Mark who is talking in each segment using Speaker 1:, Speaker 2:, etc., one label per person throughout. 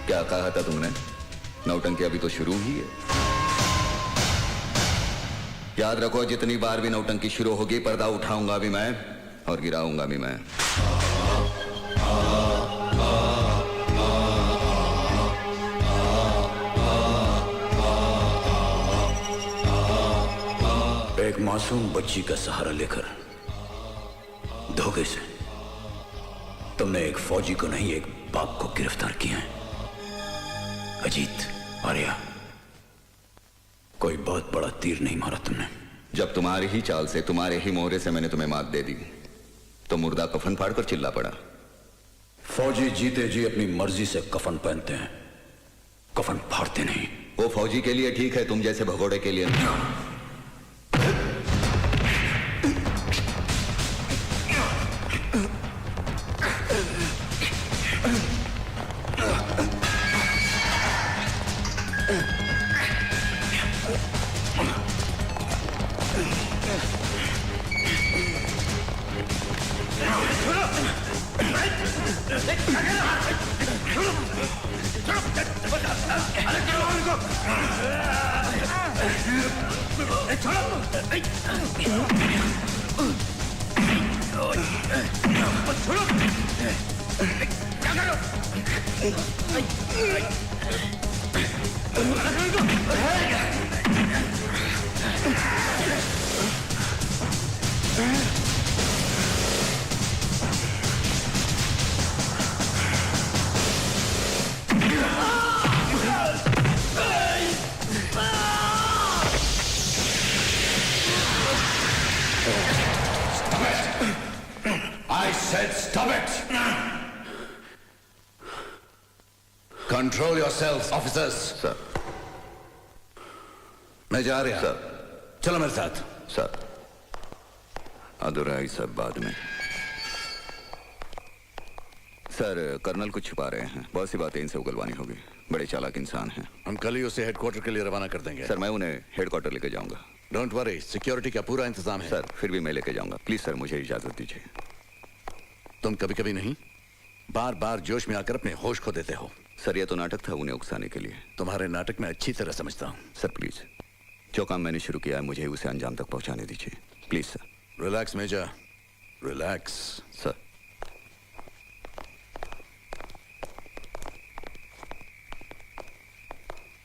Speaker 1: क्या कहा था तुमने? नौटंकी अभी तो शुरू ही है। याद रखो, जितनी बार भी नौटंकी शुरू होगी, पर्दा उठाऊंगा भी मैं और गिराऊंगा भी मैं।
Speaker 2: एक मासूम बच्ची का सहारा लेकर धोखे से तुमने एक फौजी को नहीं, एक बाप को गिरफ्तार किया है। अजीत, आर्या, कोई बहुत बड़ा तीर नहीं मारा तुमने।
Speaker 1: जब तुम्हारी ही चाल से, तुम्हारे ही मोहरे से मैंने तुम्हें मात दे दी, तो मुर्दा कफन फाड़ कर चिल्ला पड़ा।
Speaker 2: फौजी जीते जी अपनी मर्जी से कफन पहनते हैं, कफन फाड़ते नहीं।
Speaker 1: वो फौजी के लिए ठीक है, तुम जैसे भगोड़े के लिए नहीं।
Speaker 2: I said stop it! Control yourselves, officers.
Speaker 1: Sir.
Speaker 2: मैं जा रहा।
Speaker 1: सर।
Speaker 2: चलो मेरे साथ।
Speaker 1: सर, अधूरा ही सब बाद में। सर, कर्नल कुछ छुपा रहे हैं, बहुत सी बातें इनसे उगलवानी होगी। बड़े चालाक इंसान हैं।
Speaker 2: हम कल ही उसे हेडक्वार्टर के लिए रवाना कर देंगे।
Speaker 1: सर, मैं उन्हें हेडक्वार्टर लेके जाऊंगा।
Speaker 2: डोंट वरी, सिक्योरिटी का पूरा इंतजाम है।
Speaker 1: सर, फिर भी मैं लेके जाऊंगा। प्लीज सर, मुझे इजाजत दीजिए।
Speaker 2: तुम कभी कभी नहीं, बार बार जोश में आकर अपने होश खो देते हो।
Speaker 1: सर, यह तो नाटक था उन्हें उकसाने के लिए।
Speaker 2: तुम्हारे नाटक में अच्छी तरह समझता हूँ।
Speaker 1: सर प्लीज, जो काम मैंने शुरू किया है मुझे उसे अंजाम तक पहुंचाने दीजिए, please sir.
Speaker 2: Relax major, relax.
Speaker 1: Sir.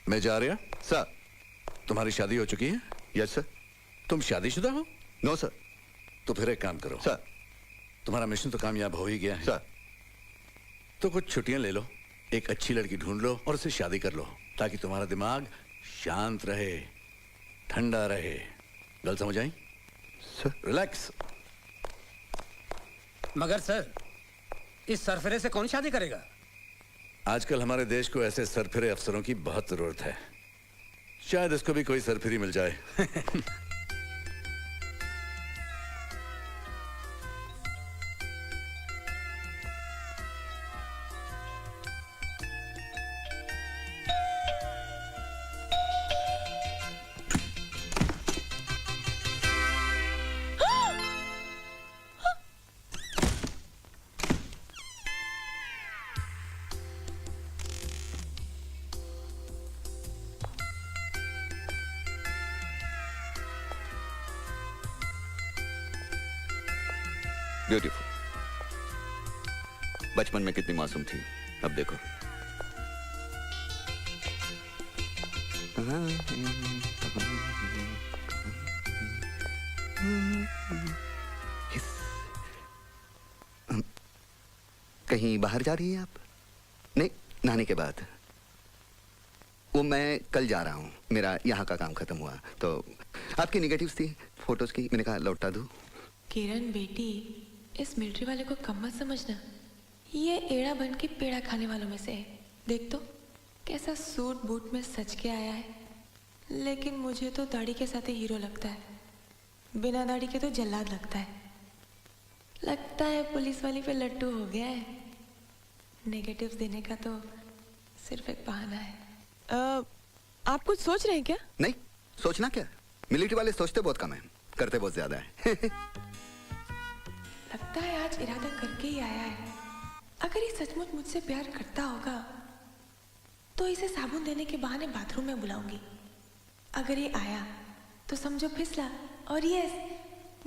Speaker 2: मैं जा रहा।
Speaker 1: सर।
Speaker 2: तुम्हारी शादी हो चुकी है?
Speaker 1: Yes sir.
Speaker 2: तुम शादीशुदा हो?
Speaker 1: No sir.
Speaker 2: तो फिर एक काम करो
Speaker 1: सर।
Speaker 2: तुम्हारा मिशन तो कामयाब हो ही गया है
Speaker 1: सर।
Speaker 2: तो कुछ छुट्टियां ले लो, एक अच्छी लड़की ढूंढ लो और उससे शादी कर लो, ताकि तुम्हारा दिमाग शांत रहे, ठंडा रहे। गल समझ आई?
Speaker 1: सर।
Speaker 2: रिलैक्स।
Speaker 3: मगर सर, इस सरफरे से कौन शादी करेगा?
Speaker 2: आजकल हमारे देश को ऐसे सरफिरे अफसरों की बहुत जरूरत है। शायद इसको भी कोई सरफिरी मिल जाए।
Speaker 1: ब्यूटीफुल। बचपन में कितनी मासूम थी, अब देखो। कहीं बाहर जा रही हैं आप? नहीं, नहाने के बाद। वो मैं कल जा रहा हूँ, मेरा यहाँ का काम खत्म हुआ तो आपकी नेगेटिव्स थी फोटोज की, मैंने कहा लौटा दूँ।
Speaker 4: किरण बेटी, इस मिलिट्री वाले को कम मत समझना, ये एड़ा बन के पेड़ा खाने वालों में से है। देख तो कैसा सूट बूट में सज के आया है, लेकिन मुझे तो दाढ़ी के साथ ही हीरो लगता है, बिना दाढ़ी के तो जल्लाद लगता है। लगता है पुलिस वाली पे लट्टू हो गया है। नेगेटिव्स देने का तो सिर्फ एक बहाना है।
Speaker 5: आप कुछ सोच रहे हैं क्या?
Speaker 1: नहीं, सोचना क्या, मिलिट्री वाले सोचते बहुत कम है, करते बहुत ज्यादा है।
Speaker 4: लगता है आज इरादा करके ही आया है। अगर ये सचमुच मुझसे प्यार करता होगा तो इसे साबुन देने के बहाने बाथरूम में बुलाऊंगी। अगर ये आया तो समझो फिसला, और यस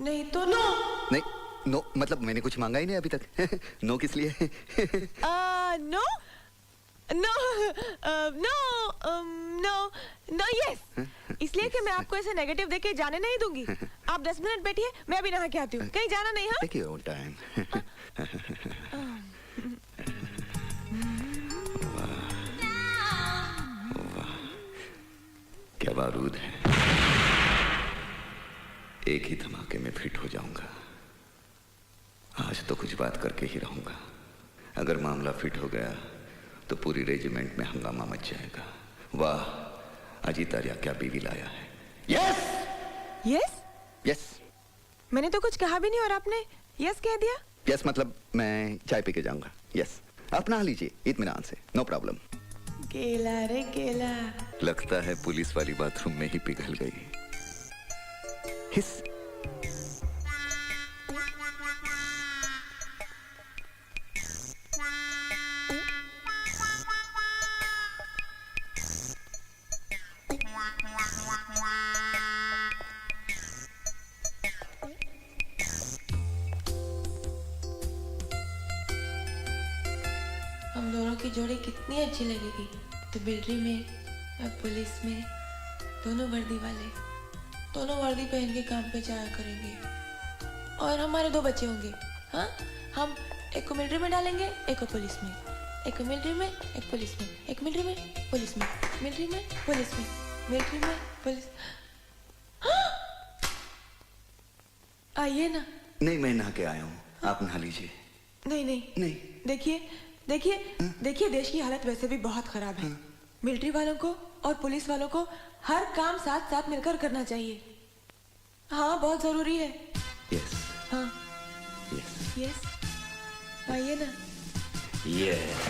Speaker 4: नहीं तो नो।
Speaker 1: नहीं, नो मतलब मैंने कुछ मांगा ही नहीं अभी तक। नो किस लिए?
Speaker 5: No no no no no yes, इसलिए कि मैं आपको ऐसे नेगेटिव देके जाने नहीं दूंगी। आप 10 मिनट बैठिए, मैं अभी नहा के आती हूँ। कहीं जाना नहीं। हाँ,
Speaker 1: टेक योर ओन टाइम। क्या बारूद है, एक ही धमाके में फिट हो जाऊंगा। आज तो कुछ बात करके ही रहूंगा। अगर मामला फिट हो गया तो पूरी रेजिमेंट में हंगामा मच जाएगा। वाह, अजीत आर्या क्या बीवी लाया है। यस
Speaker 5: यस
Speaker 1: यस
Speaker 5: मैंने तो कुछ कहा भी नहीं और आपने यस कह दिया।
Speaker 1: यस मतलब मैं चाय पी के जाऊंगा। यस, आप नहा लीजिए इत्मीनान से, नो प्रॉब्लम।
Speaker 5: केला रे केला।
Speaker 1: लगता है पुलिस वाली बाथरूम में ही पिघल गई। हिस।
Speaker 4: हम दोनों की जोड़ी कितनी अच्छी लगेगी। तो मिलिट्री में, मैं पुलिस में, दोनों वर्दी वाले, दोनों वर्दी पहन के काम पे जाया करेंगे। और हमारे 2 बच्चे होंगे। हाँ, हम एक को मिलिट्री में डालेंगे, एक को पुलिस में। एक को मिलिट्री में, एक पुलिस में। एक मिलिट्री में, पुलिस में। मिलिट्री में, पुलिस में। मिलिट्री में, पुलिस। आइए ना।
Speaker 1: नहीं, मैं नहा के आया हूँ, आप नहा लीजिए।
Speaker 4: नहीं नहीं
Speaker 1: नहीं।
Speaker 4: देखिए देखिए देखिए, देश की हालत वैसे भी बहुत खराब है। मिलिट्री वालों को और पुलिस वालों को हर काम साथ साथ मिलकर करना चाहिए। हाँ, बहुत जरूरी है।
Speaker 1: यस
Speaker 4: हाँ
Speaker 1: यस
Speaker 4: यस, आइए ना।
Speaker 1: यस।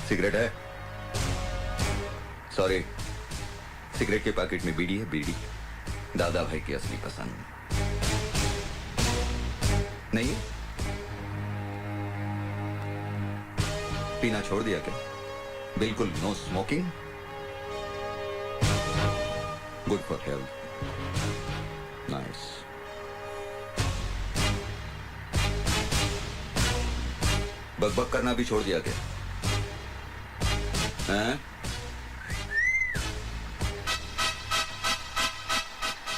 Speaker 1: सिगरेट है? सॉरी, सिगरेट के पैकेट में बीड़ी है। बीड़ी दादा भाई की असली पसंद नहीं है। पीना छोड़ दिया क्या? बिल्कुल no smoking. Good for health. Nice. बकबक करना भी छोड़ दिया क्या? हैं?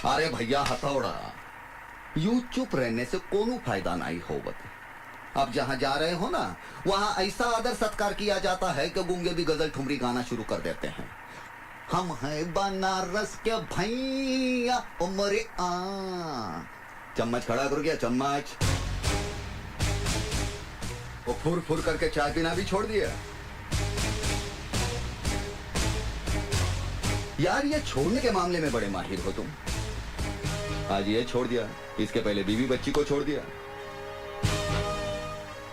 Speaker 1: अरे भैया हथौड़ा, यूं चुप रहने से कोनो फायदा नहीं होवत। अब जहां जा रहे हो ना, वहां ऐसा आदर सत्कार किया जाता है कि गूंगे भी गजल ठुमरी गाना शुरू कर देते हैं। हम हैं बनारस के भैया उमरे आ। चम्मच खड़ा करो क्या? चम्मच। वो फुर फुर करके चाय पीना भी छोड़ दिया। यार, ये छोड़ने के मामले में बड़े माहिर हो तुम। आज ये छोड़ दिया, इसके पहले बीवी बच्ची को छोड़ दिया,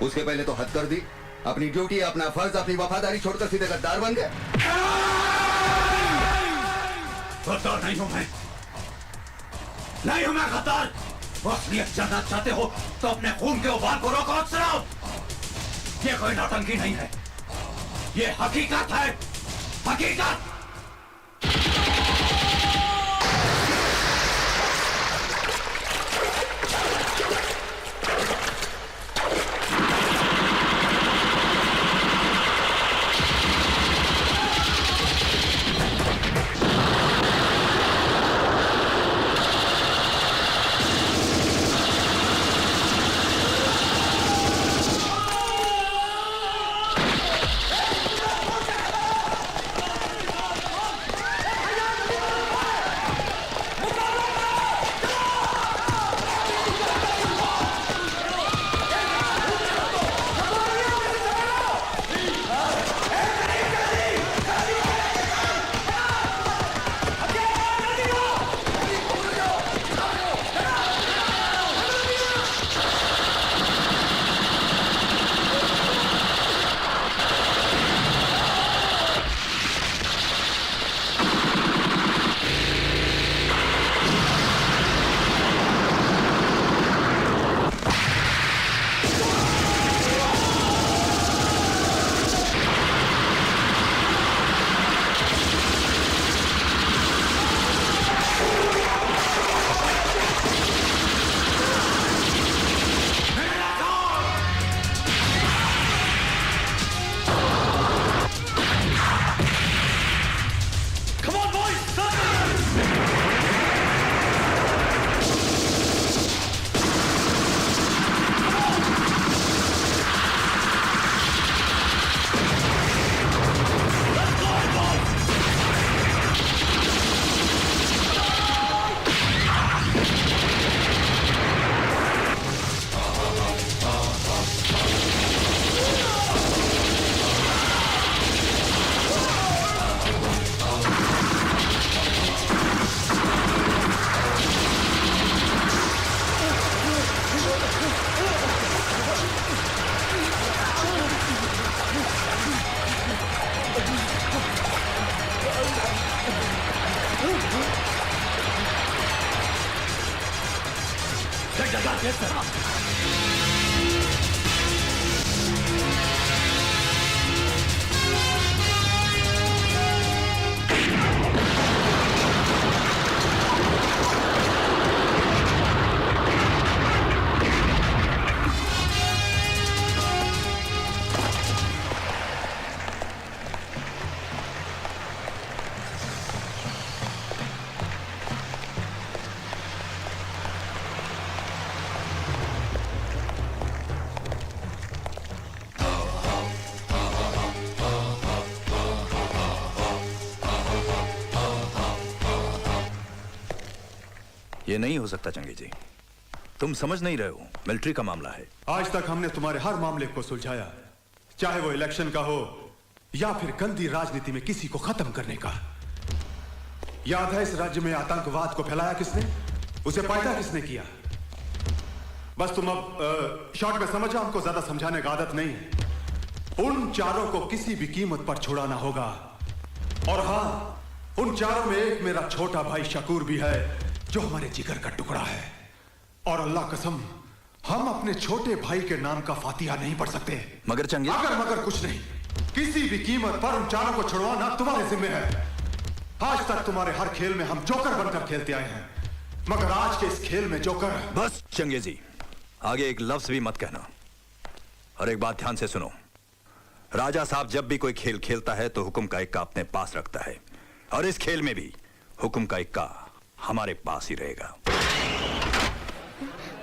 Speaker 1: उसके पहले तो हद कर दी। अपनी ड्यूटी, अपना फर्ज, अपनी वफादारी छोड़कर सीधे गद्दार बन गए।
Speaker 2: गद्दार नहीं हूं मैं, नहीं हूं मैं गद्दार। असलियत जानना चाहते हो तो अपने खून के उबाल को रोको अफसरों। ये कोई नौटंकी नहीं है, ये हकीकत है, हकीकत।
Speaker 3: Yes sir.
Speaker 2: ये नहीं हो सकता चंगी जी, तुम समझ नहीं रहे हो, मिलिट्री का मामला है।
Speaker 6: आज तक हमने तुम्हारे हर मामले को सुलझाया, चाहे वो इलेक्शन का हो या फिर गंदी राजनीति में किसी को खत्म करने का। याद है इस राज्य में आतंकवाद को फैलाया किसने, उसे पैदा किसने किया? बस तुम अब शॉर्ट में समझो, हमको ज्यादा समझाने का आदत नहीं है। उन चारों को किसी भी कीमत पर छुड़ाना होगा। और हां, उन चारों में एक मेरा छोटा भाई शकूर भी है, जो हमारे जिगर का टुकड़ा है। और अल्लाह कसम, हम अपने छोटे भाई के नाम का फातिहा नहीं पढ़ सकते।
Speaker 2: मगर चंगी,
Speaker 6: मगर कुछ नहीं, किसी भी कीमत पर उन चारों को छुड़वाना तुम्हारे जिम्मे है। आज तक तुम्हारे हर खेल में हम जोकर बनकर खेलते आए हैं, मगर आज के इस खेल में जोकर।
Speaker 2: बस चंगे जी, आगे एक लफ्ज भी मत कहना। और एक बात ध्यान से सुनो, राजा साहब जब भी कोई खेल खेलता है तो हुक्म का इक्का अपने पास रखता है, और इस खेल में भी हुक्म का इक्का हमारे पास ही रहेगा।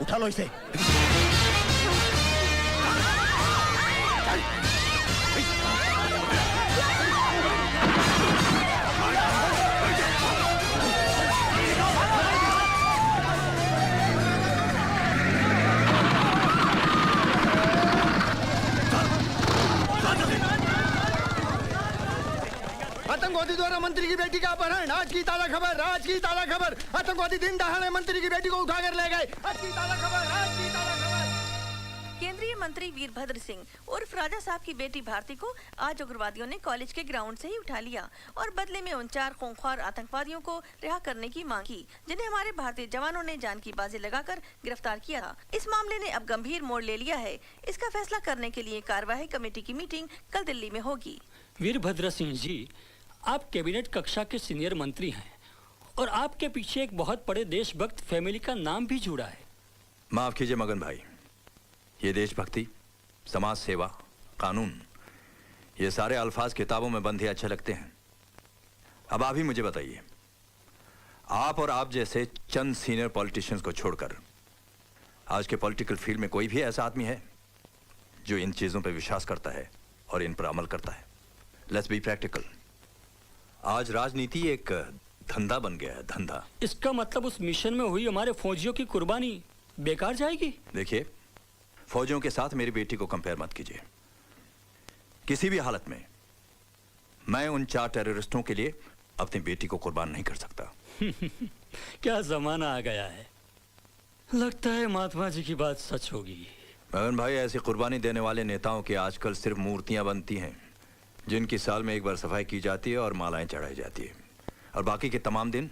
Speaker 3: उठा लो इसे।
Speaker 7: आतंकवादी द्वारा मंत्री की बेटी का अपहरण, आज की ताजा खबर, आज की ताजा खबर। आतंकवादी दिन दहाड़े मंत्री की बेटी को उठाकर ले गए, आज की ताजा खबर, आज की ताजा खबर।
Speaker 8: केंद्रीय मंत्री वीरभद्र सिंह उर्फ राजा साहब की बेटी भारती को आज उग्रवादियों ने कॉलेज के ग्राउंड से ही उठा लिया और बदले में उन 4 खूंखार आतंकवादियों को रिहा करने की मांग की, जिन्हें हमारे भारतीय जवानों ने जान की बाजी लगाकर गिरफ्तार किया था। इस मामले ने अब गंभीर मोड़ ले लिया है। इसका फैसला करने के लिए कार्यवाही कमेटी की मीटिंग कल दिल्ली में होगी।
Speaker 9: वीरभद्र सिंह जी, आप कैबिनेट कक्षा के सीनियर मंत्री हैं और आपके पीछे एक बहुत बड़े देशभक्त फैमिली का नाम भी जुड़ा है।
Speaker 2: माफ कीजिए मगन भाई, ये देशभक्ति, समाज सेवा, कानून, ये सारे अल्फाज किताबों में बंद ही अच्छे लगते हैं। अब आप ही मुझे बताइए, आप और आप जैसे चंद सीनियर पॉलिटिशियंस को छोड़कर आज के पॉलिटिकल फील्ड में कोई भी ऐसा आदमी है जो इन चीजों पर विश्वास करता है और इन पर अमल करता है? Let's be practical. आज राजनीति एक धंधा बन गया है, धंधा।
Speaker 9: इसका मतलब उस मिशन में हुई हमारे फौजियों की कुर्बानी बेकार जाएगी?
Speaker 2: देखिए, फौजियों के साथ मेरी बेटी को कंपेयर मत कीजिए। किसी भी हालत में मैं उन 4 टेररिस्टों के लिए अपनी बेटी को कुर्बान नहीं कर सकता।
Speaker 9: क्या जमाना आ गया है, लगता है महात्मा जी की बात सच होगी।
Speaker 2: मगन भाई, ऐसी कुर्बानी देने वाले नेताओं की आजकल सिर्फ मूर्तियां बनती हैं, जिनकी साल में एक बार सफाई की जाती है और मालाएं चढ़ाई जाती है, और बाकी के तमाम दिन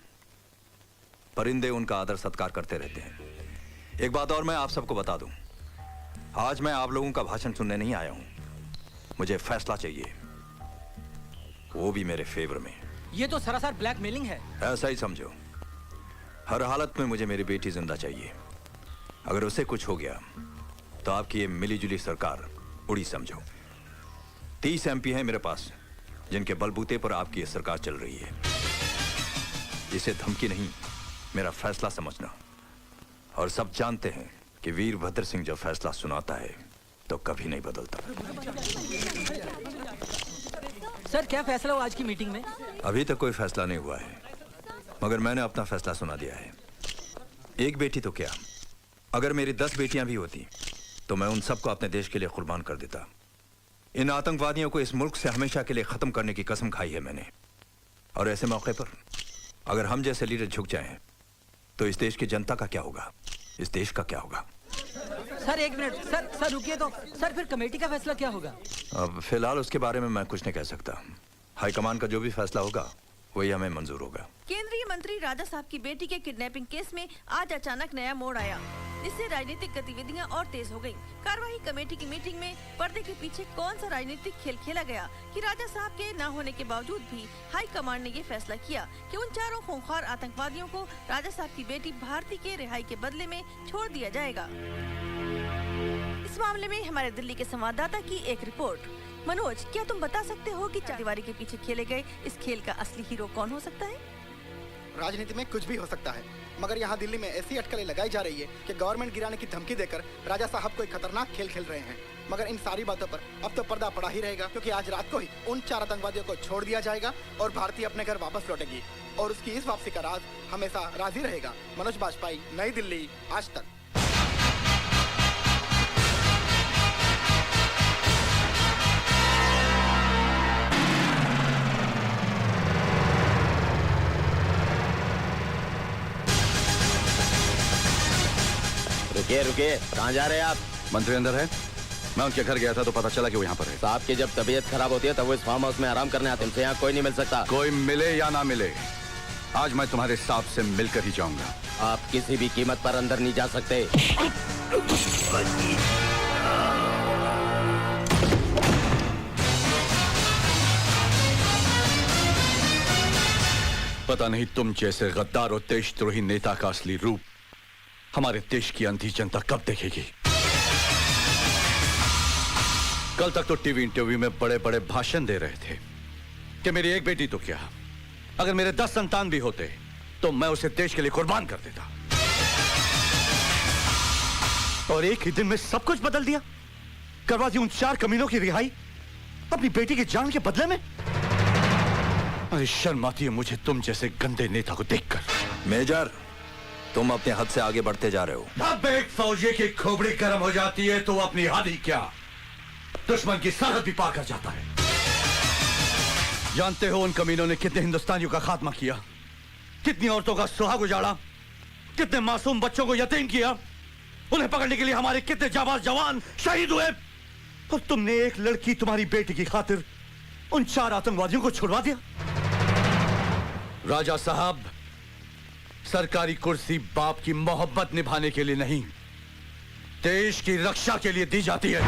Speaker 2: परिंदे उनका आदर सत्कार करते रहते हैं। एक बात और मैं आप सबको बता दूं, आज मैं आप लोगों का भाषण सुनने नहीं आया हूं, मुझे फैसला चाहिए, वो भी मेरे फेवर में।
Speaker 3: ये तो सरासर ब्लैकमेलिंग है।
Speaker 2: ऐसा ही समझो। हर हालत में मुझे मेरी बेटी जिंदा चाहिए। अगर उसे कुछ हो गया तो आपकी ये मिलीजुली सरकार उड़ी समझो। 30 MP हैं मेरे पास, जिनके बलबूते पर आपकी ये सरकार चल रही है। इसे धमकी नहीं, मेरा फैसला समझना। और सब जानते हैं कि वीरभद्र सिंह जब फैसला सुनाता है तो कभी नहीं बदलता।
Speaker 3: सर, क्या फैसला हुआ आज की मीटिंग में?
Speaker 2: अभी तक कोई फैसला नहीं हुआ है, मगर मैंने अपना फैसला सुना दिया है। एक बेटी तो क्या, अगर मेरी 10 बेटियां भी होती तो मैं उन सबको अपने देश के लिए कुर्बान कर देता। इन आतंकवादियों को इस मुल्क से हमेशा के लिए खत्म करने की कसम खाई है मैंने। और ऐसे मौके पर अगर हम जैसे लीडर झुक जाएं तो इस देश की जनता का क्या होगा, इस देश का क्या होगा?
Speaker 3: सर एक मिनट, सर रुकिए तो। सर फिर कमेटी का फैसला क्या होगा?
Speaker 2: अब फिलहाल उसके बारे में मैं कुछ नहीं कह सकता। हाईकमान का जो भी फैसला होगा वही हमें मंजूर होगा।
Speaker 8: केंद्रीय मंत्री राजा साहब की बेटी के किडनैपिंग केस में आज अचानक नया मोड़ आया। जिससे राजनीतिक गतिविधियां और तेज हो गयी। कार्यवाही कमेटी की मीटिंग में पर्दे के पीछे कौन सा राजनीतिक खेल खेला गया कि राजा साहब के न होने के बावजूद भी हाई कमांड ने ये फैसला किया कि उन चारों खूंखार आतंकवादियों को राजा साहब की बेटी भारती के रिहाई के बदले में छोड़ दिया जाएगा। इस मामले में हमारे दिल्ली के संवाददाता की एक रिपोर्ट। मनोज, क्या तुम बता सकते हो कि चारदीवारी के पीछे खेले गए इस खेल का असली हीरो कौन हो सकता है?
Speaker 7: राजनीति में कुछ भी हो सकता है, मगर यहाँ दिल्ली में ऐसी अटकलें लगाई जा रही है कि गवर्नमेंट गिराने की धमकी देकर राजा साहब कोई खतरनाक खेल खेल रहे हैं। मगर इन सारी बातों पर अब तो पर्दा पड़ा ही रहेगा, क्योंकि आज रात को ही उन 4 आतंकवादियों को छोड़ दिया जाएगा और भारती अपने घर वापस लौटेगी और उसकी इस वापसी का राज हमेशा राज ही रहेगा। मनोज बाजपेयी, नई दिल्ली, आज तक।
Speaker 10: रुकिए रुकिए, कहाँ जा रहे हैं आप?
Speaker 2: मंत्री अंदर है। मैं उनके घर गया था तो पता चला कि वो यहाँ पर है।
Speaker 10: साहब की जब तबीयत खराब होती है तब वो इस फार्म हाउस में आराम करने आते हैं। उनसे यहाँ कोई नहीं मिल सकता।
Speaker 2: कोई मिले या ना मिले, आज मैं तुम्हारे साहब से मिलकर ही जाऊंगा।
Speaker 10: आप किसी भी कीमत पर अंदर नहीं जा सकते।
Speaker 2: पता नहीं तुम जैसे गद्दार और देशद्रोही नेता का असली रूप हमारे देश की अंधी जनता कब देखेगी। कल तक तो टीवी इंटरव्यू में बड़े बड़े भाषण दे रहे थे कि मेरी एक बेटी तो क्या, अगर मेरे 10 संतान भी होते तो मैं उसे देश के लिए कुर्बान कर देता। और एक ही दिन में सब कुछ बदल दिया, करवा दी उन 4 कमीनों की रिहाई अपनी बेटी की जान के बदले में। अरे शर्म आती है मुझे तुम जैसे गंदे नेता को देखकर।
Speaker 11: मेजर, तुम अपने हद से आगे बढ़ते जा रहे हो।
Speaker 2: अब एक फौजी की खोपड़ी गर्म हो जाती है तो अपनी हद ही क्या, दुश्मन की सरहद भी पार कर जाता है। जानते हो उन कमीनों ने कितने हिंदुस्तानियों का खात्मा किया, कितनी औरतों का सुहाग उजाड़ा, कितने मासूम बच्चों को यतीम किया। उन्हें पकड़ने के लिए हमारे कितने जाबाज जवान शहीद हुए, और तुमने एक लड़की तुम्हारी बेटी की खातिर उन 4 आतंकवादियों को छुड़वा दिया। राजा साहब, सरकारी कुर्सी बाप की मोहब्बत निभाने के लिए नहीं, देश की रक्षा के लिए दी जाती है।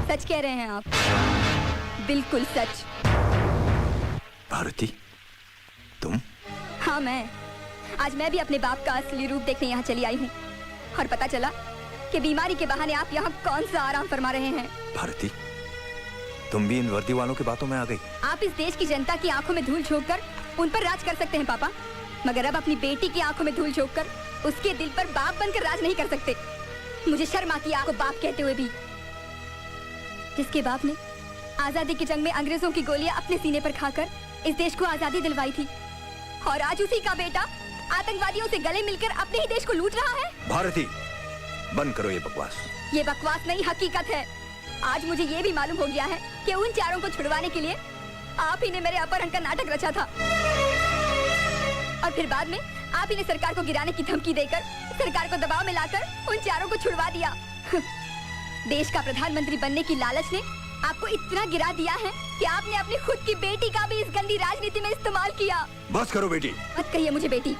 Speaker 12: सच कह रहे हैं आप, बिल्कुल सच।
Speaker 11: भारती, तुम?
Speaker 12: हाँ मैं। आज मैं भी अपने बाप का असली रूप देखने यहाँ चली आई हूँ और पता चला कि बीमारी के बहाने आप यहाँ कौन सा आराम फरमा रहे हैं।
Speaker 11: भारती, तुम भी इन वर्दी वालों की बातों में आ गई।
Speaker 12: आप इस देश की जनता की आंखों में धूल झोंक कर उन पर राज कर सकते हैं पापा, मगर अब अपनी बेटी की आंखों में धूल झोंक कर उसके दिल पर बाप बनकर राज नहीं कर सकते। मुझे शर्म आती है आपको बाप कहते हुए भी, जिसके बाप ने आजादी की जंग में अंग्रेजों की गोलियां अपने सीने पर खाकर इस देश को आजादी दिलवाई थी, और आज उसी का बेटा आतंकवादियों से गले मिलकर अपने ही देश को लूट रहा है।
Speaker 11: भारती, बंद करो ये बकवास।
Speaker 12: ये बकवास नहीं, हकीकत है। आज मुझे ये भी मालूम हो गया है कि उन 4 को छुड़वाने के लिए आप ही ने मेरे अपहरण का नाटक रचा था, और फिर बाद में आप ही ने सरकार को गिराने की धमकी देकर सरकार को दबाव में लाकर उन 4 को छुड़वा दिया। देश का प्रधानमंत्री बनने की लालच ने आपको इतना गिरा दिया है कि आपने अपनी खुद की बेटी का भी इस गंदी राजनीति में इस्तेमाल किया।
Speaker 11: बस करो बेटी।
Speaker 12: मत कहिए मुझे बेटी।